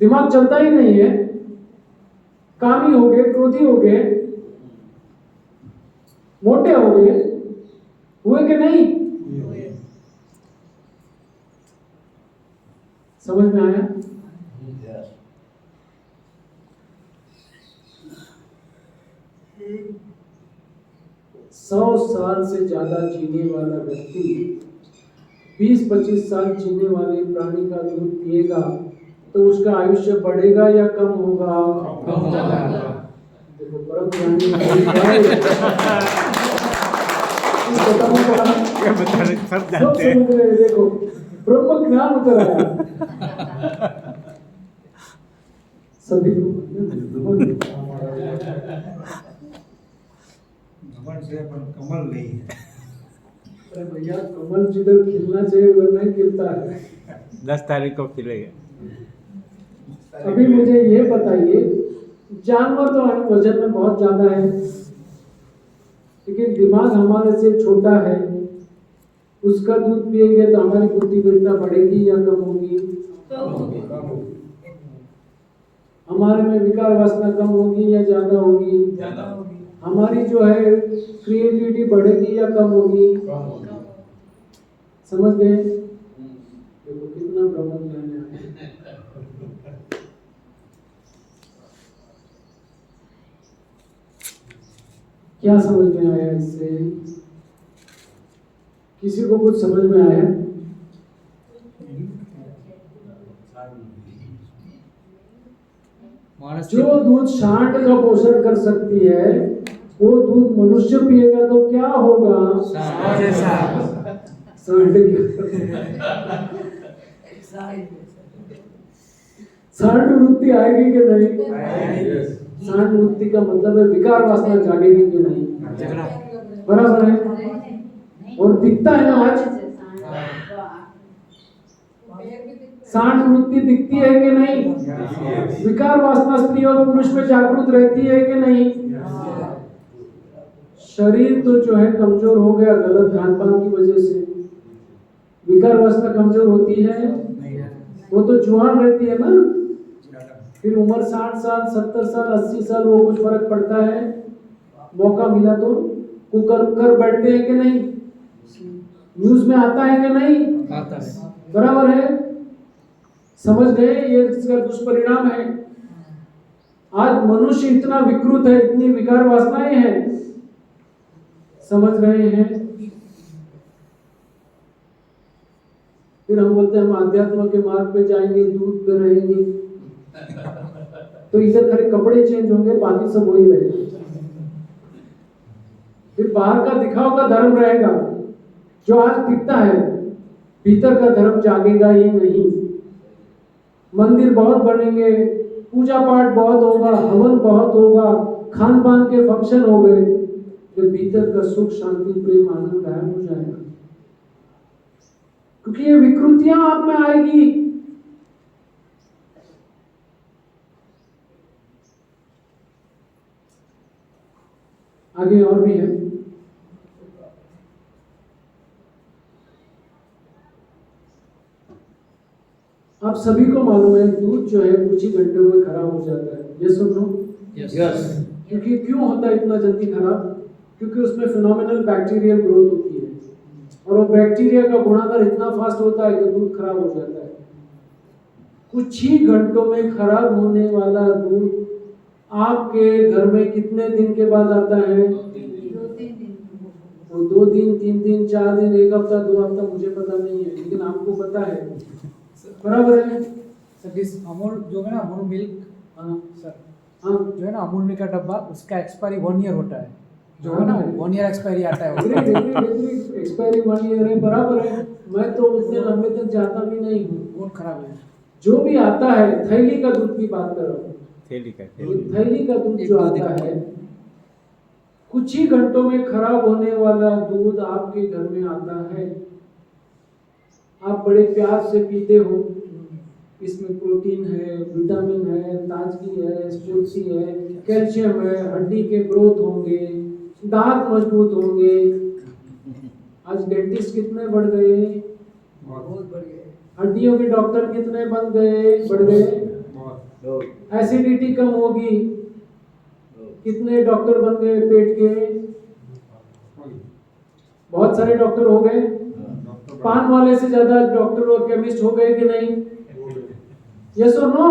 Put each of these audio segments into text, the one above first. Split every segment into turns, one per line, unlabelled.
दिमाग चलता ही नहीं है, कामी हो गए, क्रोधी हो गए, मोटे हो गए, हुए कि नहीं? समझ में आया? 100 साल से ज्यादा जीने वाला व्यक्ति 20-25 साल जीने वाले प्राणी का दूध पिएगा तो उसका आयुष्य बढ़ेगा या कम होगा?
कम होगा।
देखो परम ज्ञानी सब जानते हैं। देखो ब्रह्म ज्ञान उतर आया सभी को।
कमल नहीं है।
अरे भैया कमल जिधर खिलना चाहिए उधर नहीं खिलता है।
10 तारीख को खिलेगा।
अभी मुझे ये बताइए, जानवर तो वजन में बहुत ज्यादा है, लेकिन दिमाग हमारे से छोटा है, उसका दूध पिएंगे तो हमारी बुद्धि बेटा बढ़ेगी या कम होगी? हमारे में विकार वासना कम होगी या ज्यादा होगी? हमारी जो है क्रिएटिविटी बढ़ेगी या कम होगी? समझ गए? देखो कितना ब्रह्म ज्ञान है। क्या समझ में आया इससे? किसी को कुछ समझ में आया? जो दूध सांड का पोषण कर सकती है वो दूध मनुष्य पिएगा तो क्या होगा? सांड वृत्ति आएगी कि नहीं? सांड वृत्ति का मतलब है विकार वासना जागेगी कि नहीं? बराबर है। और दिखता है ना आज सांड वृत्ति दिखती है कि नहीं? विकार वासना स्त्री और पुरुष में जागृत रहती है कि नहीं? शरीर तो जो है कमजोर हो गया गलत खान पान की वजह से, विकार वासना कमजोर होती है? वो तो जुआन रहती है ना, फिर उम्र 60 साल 70 साल 80 साल वो कुछ फर्क पड़ता है? मौका मिला तो कुकर कर बैठते हैं कि नहीं? न्यूज में आता है कि नहीं?
आता है।
बराबर है। समझ गए? ये इसका दुष्परिणाम है। आज मनुष्य इतना विकृत है, इतनी विकार वासनाएं हैं, समझ रहे हैं? फिर हम बोलते हैं हम आध्यात्म के मार्ग पे जाएंगे, दूध पे रहेंगे, तो इधर खाली कपड़े चेंज होंगे, बाकी सब वही रहेगा। फिर बाहर का दिखाव का धर्म रहेगा, जो आज दिखता है, भीतर का धर्म जागेगा ही नहीं। मंदिर बहुत बनेंगे, पूजा पाठ बहुत होगा, हवन बहुत होगा, खान पान के फंक्शन हो गए, फिर भीतर का सुख शांति प्रेम आनंद गायब हो जाएगा, क्योंकि ये विकृतियां आप में आएगी। आगे और भी है। आप सभी को मालूम है दूध जो है कुछ ही घंटों में खराब हो जाता है, ये सुन लो।
यस।
क्योंकि क्यों होता है इतना जल्दी खराब? क्योंकि उसमें फिनोमिनल बैक्टीरियल ग्रोथ होती है, और वो बैक्टीरिया का गुणाकार इतना फास्ट होता है कि दूध खराब हो जाता है। कुछ ही घंटों में खराब होने वाला दूध आपके घर में कितने दिन के बाद आता है? 2 दिन 3 दिन 4 दिन 1 हफ्ता 2 हफ्ता, मुझे पता नहीं है, लेकिन आपको पता है। बराबर है
सर। दिस अमूल जो है ना, अमूल मिल्क, सर
हाँ
जो है ना अमूल मिल्क का डब्बा, उसका एक्सपायरी 1 ईयर होता है, जो है ना 1 ईयर एक्सपायरी आता है।
एक्सपायरी 1 ईयर है, बराबर है। मैं तो उतने लंबे तक जाता भी नहीं हूँ,
बहुत खराब है।
जो भी आता है थैली का दूध की बात कर रहा हूँ।
थैली का
थैली का दूध जो आता है कुछ ही घंटों में खराब होने वाला दूध आपके घर में आता है। आप बड़े प्यार से पीते हो, इसमें प्रोटीन है, विटामिन है, ताजगी है, स्फूर्ति है, कैल्शियम है, हड्डी के ग्रोथ होंगे, दांत मजबूत होंगे। आज डेंटिस्ट कितने बढ़ गए?
बहुत बढ़ गए।
हड्डियों के डॉक्टर कितने बन गए? बढ़ गए। एसिडिटी कम होगी। कितने डॉक्टर बन गए पेट के? बहुत सारे डॉक्टर हो गए। पान वाले से ज्यादा डॉक्टर और केमिस्ट हो गए कि नहीं? यस और नो?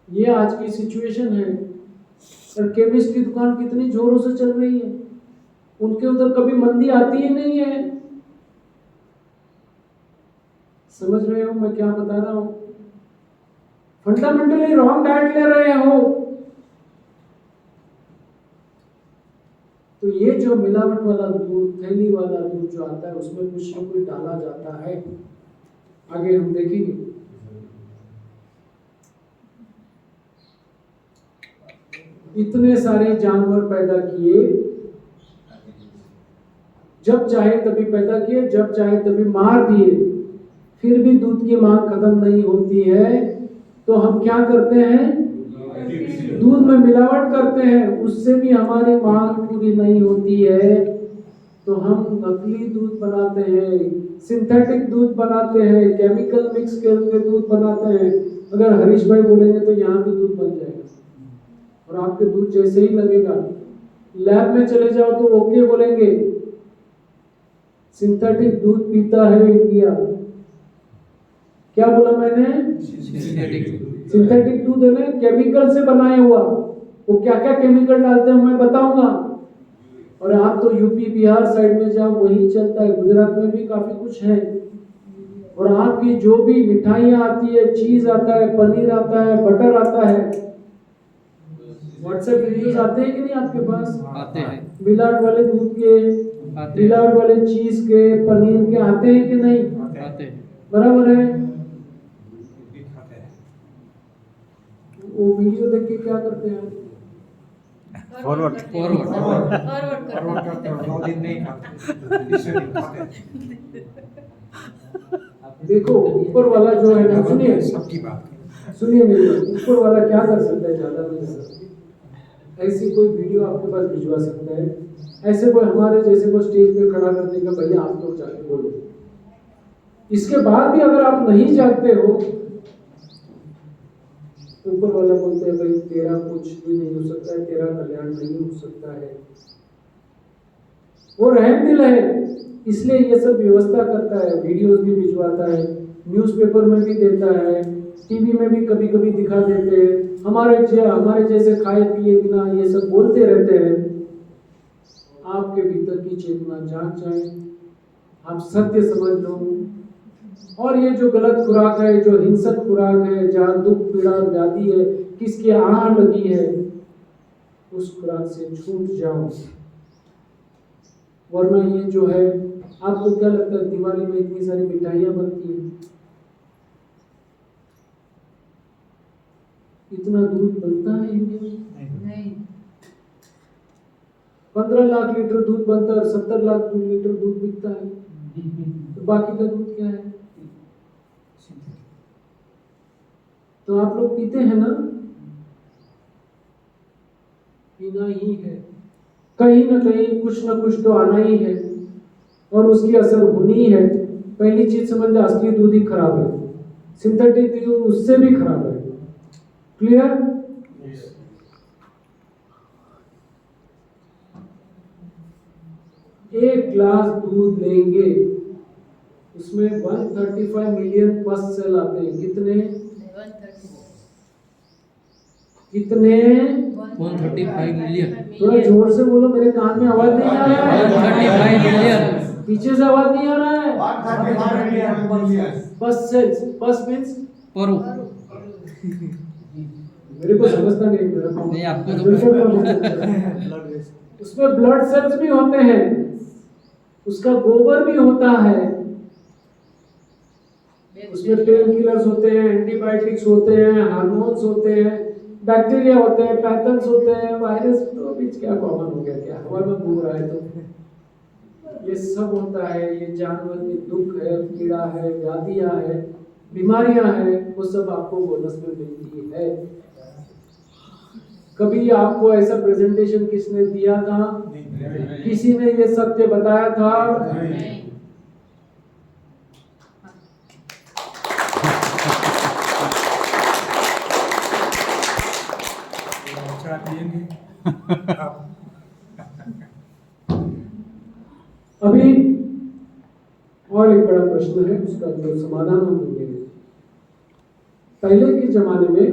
ये आज की सिचुएशन है। और केमिस्ट की दुकान कितनी जोरों से चल रही है, उनके उधर कभी मंदी आती ही नहीं है। समझ रहे हो मैं क्या बता रहा हूं? फंडामेंटली रॉन्ग डाइट ले रहे हो। तो ये जो मिलावट वाला दूध, थैली वाला दूध जो आता है, उसमें कुछ न कुछ डाला जाता है। आगे हम देखेंगे। इतने सारे जानवर पैदा किए, जब चाहे तभी पैदा किए, जब चाहे तभी मार दिए, फिर भी दूध की मांग खत्म नहीं होती है। तो हम क्या करते हैं? दूध में मिलावट करते हैं, उससे भी हमारी मांग पूरी नहीं होती है। तो हम नकली दूध बनाते हैं, सिंथेटिक दूध बनाते हैं, केमिकल मिक्स करके दूध बनाते हैं। अगर हरीश भाई बोलेंगे तो यहाँ भी दूध बन जाएगा और आपके दूध जैसे ही लगेगा। लैब में चले जाओ तो ओके बोलेंगे। सिंथेटिक दूध पीता है इंडिया। क्या बोला मैंने? सिंथेटिक दूध है ना, केमिकल से बनाया हुआ। वो क्या क्या केमिकल डालते हैं मैं बताऊंगा। और आप तो यूपी बिहार साइड में जाओ, वही चलता है। गुजरात में भी काफी कुछ है। और आपकी जो भी मिठाइयाँ आती है, चीज आता है, पनीर आता है, बटर आता है, व्हाट्सएप वीडियोस आते हैं कि नहीं आपके पास?
आते हैं।
मिलावट वाले दूध के, मिलावट वाले चीज के, पनीर के आते हैं कि नहीं?
आते हैं।
बराबर है। वो वीडियो देख के क्या करते हैं?
फॉरवर्ड
करते हैं, 2 दिन नहीं खाते, तीसरे दिन खाते हैं।
देखो ऊपर वाला जो है ना, सुनिए
सबकी बात
सुनिए मेरी बात। ऊपर वाला क्या कर सकता है? ज्यादा नहीं कर सकता। ऐसी कोई वीडियो आपके पास भिजवा सकता है, ऐसे कोई हमारे जैसे को स्टेज पे खड़ा कर देगा, भैया आप लोग जाके बोलो। इसके बाद भी अगर आप नहीं जागते हो, ऊपर वाला बोलते हैं भाई तेरा कुछ भी नहीं हो सकता है, तेरा कल्याण नहीं हो सकता है। वो रहम दिल है, इसलिए ये सब व्यवस्था करता है, वीडियोस भी भिजवाता है, न्यूज़पेपर में भी देता है, टीवी में भी कभी कभी दिखा देते हैं। हमारे जैसे खाए पिए बिना ये सब बोलते रहते हैं। आपके भीतर की चेतना जाग जाए, आप सत्य समझ लो। और ये जो गलत खुराक है, जो हिंसक खुराक है, जहाँ दुख पीड़ा व्याधि है, किसकी आह लगी है, उस खुराक से छूट जाओ। वरना ये जो है, आपको क्या लगता है दिवाली में इतनी सारी मिठाइयाँ बनती हैं, इतना दूध बनता है इंडिया में?
नहीं।
15 लाख लीटर दूध बनता है और 70 लाख लीटर दूध बिकता है। तो बाकी का दूध क्या है? तो आप लोग पीते हैं ना? पीना ही है, कहीं ना कहीं कुछ ना कुछ तो आना ही है और उसकी असर होनी है। पहली चीज समझ लो, असली दूध ही खराब है, सिंथेटिक दूध उससे भी खराब है। क्लियर? एक ग्लास दूध लेंगे, उसमें 135 मिलियन पस सेल आते हैं। कितने?
135 मिलियन।
थोड़ा जोर से बोलो, मेरे कान में आवाज नहीं आ रहा है।
135 मिलियन।
पीछे से आवाज नहीं आ रहा है। पस सेल्स, पस मींस
परू।
मेरे को समझता नहीं मेरा।
नहीं, आपको तो
उसमें ब्लड सेल्स भी होते हैं, उसका गोबर भी होता है, उसमें पेन किलर्स होते हैं, एंटीबायोटिक्स होते हैं, हार्मोन्स होते हैं, बैक्टीरिया होते हैं, पैथन्स होते हैं, वायरस। तो बीच क्या कॉमन हो गया, क्या हवा में घूम रहा है? तो ये सब होता है। ये जानवर की दुख है, पीड़ा है, व्याधियां है, बीमारियां हैं, वो सब आपको बोनस में मिलती है। कभी आपको ऐसा प्रेजेंटेशन किसने दिया था? किसी ने ये सत्य बताया था? अभी और एक बड़ा प्रश्न है, उसका जो समाधान हम ढूंढेंगे। पहले के जमाने में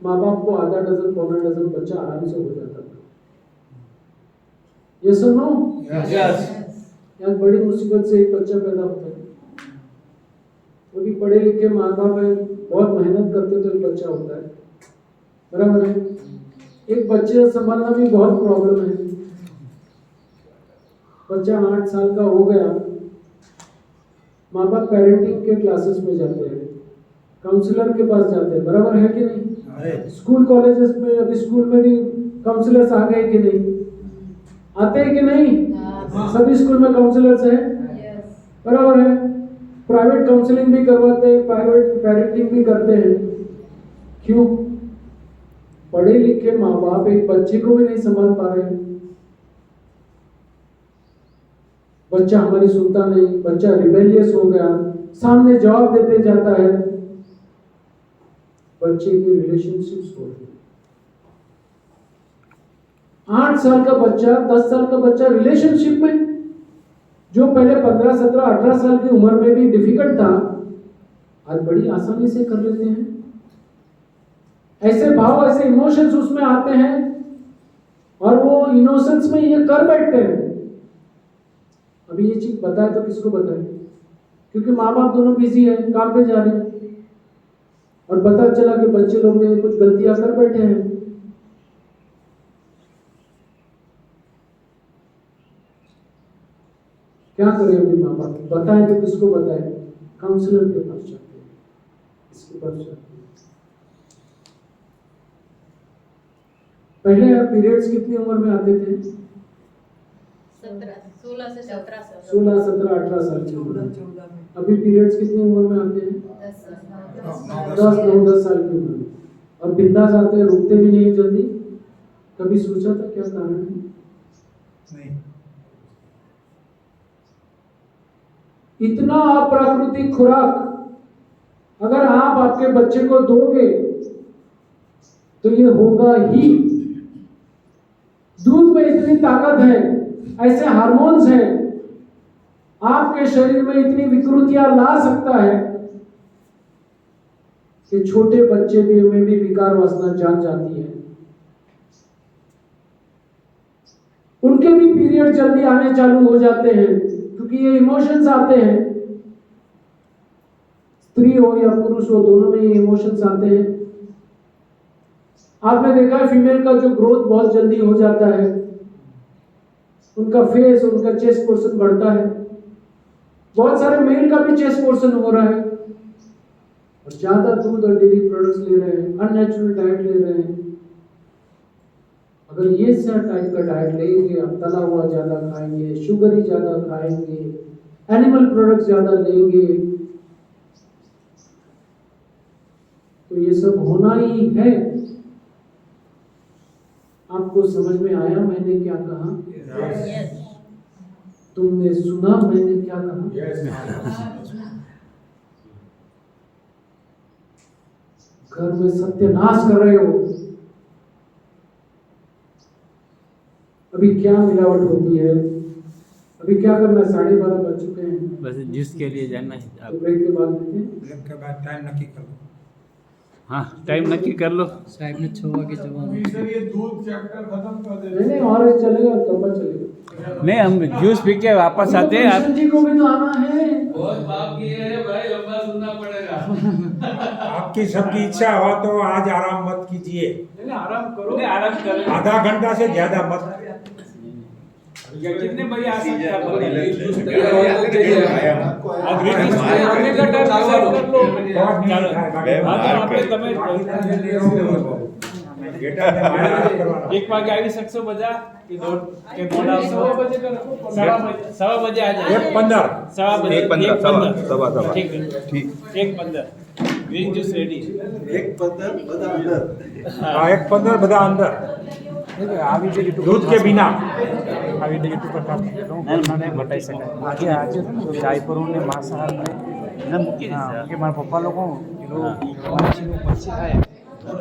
माँ बाप को आधा डजन पौना डजन बच्चा आराम से हो जाता था। ये सुनो, यार बड़ी मुसीबत से एक बच्चा पैदा होता है। वो भी पढ़े लिखे माँ बाप है, बहुत मेहनत करते तो एक बच्चा होता है, बराबर है। एक बच्चे संभालना भी बहुत प्रॉब्लम है। बच्चा 8 साल का हो गया, माँ बाप पेरेंटिंग के क्लासेस में जाते हैं, काउंसलर के पास जाते हैं, बराबर है कि नहीं? स्कूल कॉलेजेस में, अभी स्कूल में भी काउंसलर्स आ गए कि नहीं? आते हैं कि नहीं? सभी स्कूल में काउंसलर्स हैं, बराबर है। प्राइवेट काउंसलिंग भी करवाते हैं, प्राइवेट पेरेंटिंग भी करते हैं। क्यों? पढ़े लिखे माँ बाप एक बच्चे को भी नहीं संभाल पा रहे हैं। बच्चा हमारी सुनता नहीं, बच्चा रिबेलियस हो गया, सामने जवाब देते जाता है, बच्चे की रिलेशनशिप्स हो रही। 8 साल का बच्चा, 10 साल का बच्चा रिलेशनशिप में, जो पहले 15, 17, 18 साल की उम्र में भी डिफिकल्ट था, आज बड़ी आसानी से कर लेते हैं। ऐसे भाव, ऐसे इमोशंस उसमें आते हैं और वो इनोसेंस में ये कर बैठते हैं। अभी ये चीज बताए तो किसको बताए? क्योंकि माँ बाप दोनों बिजी है, काम पे जा रहे हैं, और पता चला कि बच्चे लोग ने कुछ गलतियां कर बैठे हैं। क्या करें अभी माँ बाप? बताएं तो किसको बताएं? काउंसलर के पास जाते हैं, इसके पास जाते हैं। पहले पीरियड्स कितनी उम्र में आते थे?
16 से 17 साल।
16, 17, 18 साल की उम्र। अभी पीरियड्स कितनी उम्र में आते हैं? 10, 9, 10 साल की उम्र में। और बिंदास आते हैं, रुकते भी नहीं जल्दी। कभी सोचा था क्या कारण है?
नहीं।
इतना अप्राकृतिक खुराक अगर आप आपके बच्चे को दोगे तो ये होगा ही। दूध में इतनी ताकत है, ऐसे हार्मोन्स हैं, आपके शरीर में इतनी विकृतियां ला सकता है कि छोटे बच्चे भी में भी विकार वासना जाग जाती है। उनके भी पीरियड जल्दी आने चालू हो जाते हैं, क्योंकि ये इमोशंस आते हैं। स्त्री हो या पुरुष हो, दोनों में ये इमोशंस आते हैं। आपने देखा है फीमेल का जो ग्रोथ बहुत जल्दी हो जाता है, उनका फेस, उनका चेस्ट पोर्शन बढ़ता है। बहुत सारे मेल का भी चेस्ट पोर्शन हो रहा है, और ज्यादा दूध और डेयरी प्रोडक्ट्स ले रहे हैं, अननेचुरल डाइट ले रहे हैं। अगर ये टाइप का डाइट लेंगे, आप तला हुआ ज्यादा खाएंगे, शुगर ही ज्यादा खाएंगे, एनिमल प्रोडक्ट्स ज्यादा लेंगे, तो ये सब होना ही है। आपको समझ में आया मैंने क्या कहा? तुमने सुना मैंने क्या कहा? घर में सत्यानाश कर रहे हो। अभी क्या मिलावट होती है? अभी क्या करना है? 12:30 बज चुके हैं।
बस जूस के लिए जाना है
तो
आप।
ब्रेक के बाद देते हैं।
ब्रेक के बाद टाइम नक्की कर लो।
हाँ, टाइम नक्की कर लो।
साहब ने 6 वागे जवाब।
सर ये दूध चैप्टर खत्म कर दे।
नहीं और चलेगा, लंबा चलेगा।
नहीं, हम जूस पी के वापस आते हैं।
कृष्ण जी को भी तो आना है।
बहुत पाप किए हैं भाई, लंबा सुनना पड़ेगा।
आपकी सबकी इच्छा हो तो आज आराम मत कीजिए,
आराम करो।
नहीं, आराम करें।
आधा घंटा से ज्यादा मत।
कितने बजे आ सकते हैं? एक वागे આવી શકશો બધા કે કે મોડા 1:15 બજે आ जाए।
1:15
सवा बजे
1:15
ठीक है, ठीक 1:15 ग्रीन जूस रेडी।
1:15 બધા અંદર।
हाँ, 1:15 બધા अंदर,
આવી રીતે YouTube
दूध के बिना।
આવી રીતે YouTube પર કામ કરું મને બતાવી શકાય આજે આજે ગાયપરોને માંસાહાર
ના મૂકી
હા
દીધા।
કે મારા પપ્પા લોકો પેલું માછીનું પછી થાય